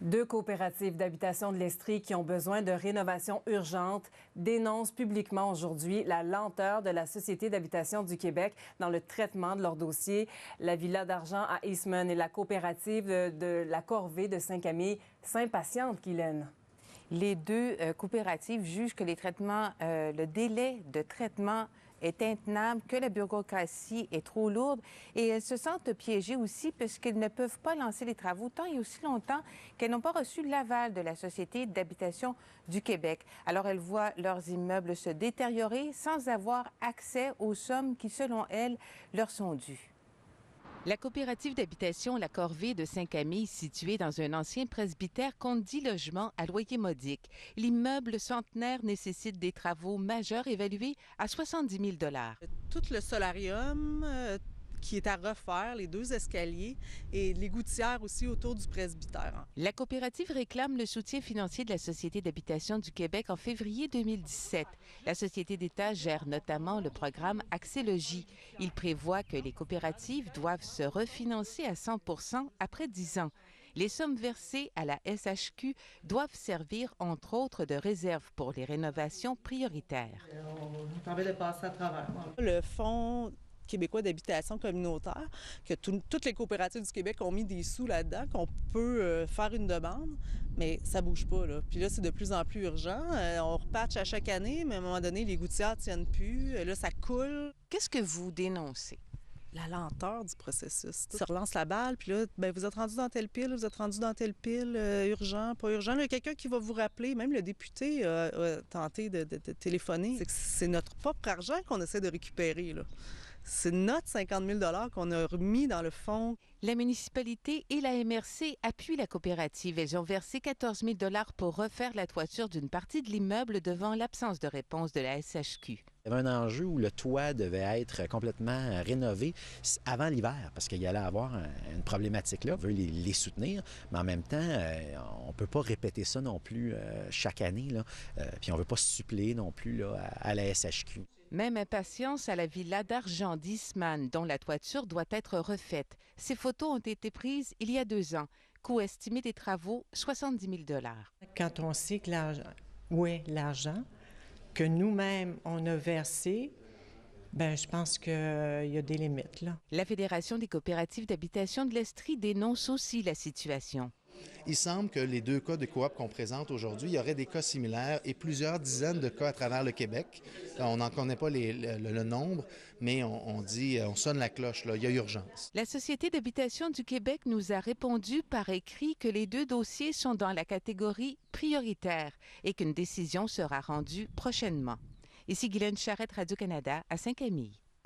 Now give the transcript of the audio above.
Deux coopératives d'habitation de l'Estrie qui ont besoin de rénovation urgente dénoncent publiquement aujourd'hui la lenteur de la Société d'habitation du Québec dans le traitement de leurs dossiers. La Villa d'Argent à Eastman et la coopérative de la Corvée de Saint-Camille s'impatientent, Guylaine. Les deux coopératives jugent que le délai de traitement est intenable, que la bureaucratie est trop lourde et elles se sentent piégées aussi parce qu'elles ne peuvent pas lancer les travaux tant et aussi longtemps qu'elles n'ont pas reçu l'aval de la Société d'habitation du Québec. Alors elles voient leurs immeubles se détériorer sans avoir accès aux sommes qui, selon elles, leur sont dues. La coopérative d'habitation La Corvée de Saint-Camille, située dans un ancien presbytère, compte 10 logements à loyer modique. L'immeuble centenaire nécessite des travaux majeurs évalués à 70 000 $. Tout le solarium qui est à refaire, les deux escaliers et les gouttières aussi autour du presbytère. La coopérative réclame le soutien financier de la Société d'habitation du Québec en février 2017. La Société d'État gère notamment le programme Accès Logis. Il prévoit que les coopératives doivent se refinancer à 100 % après 10 ans. Les sommes versées à la SHQ doivent servir, entre autres, de réserve pour les rénovations prioritaires. On permet de passer à travers. Le Fonds québécois d'habitation communautaire, que toutes les coopératives du Québec ont mis des sous là-dedans, qu'on peut faire une demande, mais ça bouge pas, là. Puis là, c'est de plus en plus urgent. On repatche à chaque année, mais à un moment donné, les gouttières tiennent plus. Là, ça coule. Qu'est-ce que vous dénoncez? La lenteur du processus. Ça relance la balle, puis là, bien, vous êtes rendu dans telle pile, vous êtes rendu dans telle pile, urgent, pas urgent. Il y a quelqu'un qui va vous rappeler, même le député a tenté de téléphoner. C'est notre propre argent qu'on essaie de récupérer, là. C'est notre 50 000 $ qu'on a remis dans le fonds. La municipalité et la MRC appuient la coopérative. Elles ont versé 14 000 $ pour refaire la toiture d'une partie de l'immeuble devant l'absence de réponse de la SHQ. Il y avait un enjeu où le toit devait être complètement rénové avant l'hiver, parce qu'il y allait avoir une problématique là. On veut les soutenir, mais en même temps, on ne peut pas répéter ça non plus chaque année, là. Puis on ne veut pas se suppléer non plus là, à la SHQ. Même impatience à la Villa d'Argent d'Eastman, dont la toiture doit être refaite. Ces photos ont été prises il y a 2 ans. Coût estimé des travaux, 70 000 $. Quand on sait que l'argent que nous-mêmes, on a versé, bien, je pense qu'il y a des limites, là. La Fédération des coopératives d'habitation de l'Estrie dénonce aussi la situation. Il semble que les deux cas de coop qu'on présente aujourd'hui, il y aurait des cas similaires et plusieurs dizaines de cas à travers le Québec. On n'en connaît pas le nombre, mais on sonne la cloche, là, il y a urgence. La Société d'habitation du Québec nous a répondu par écrit que les deux dossiers sont dans la catégorie prioritaire et qu'une décision sera rendue prochainement. Ici Guylaine Charrette, Radio-Canada, à Saint-Camille.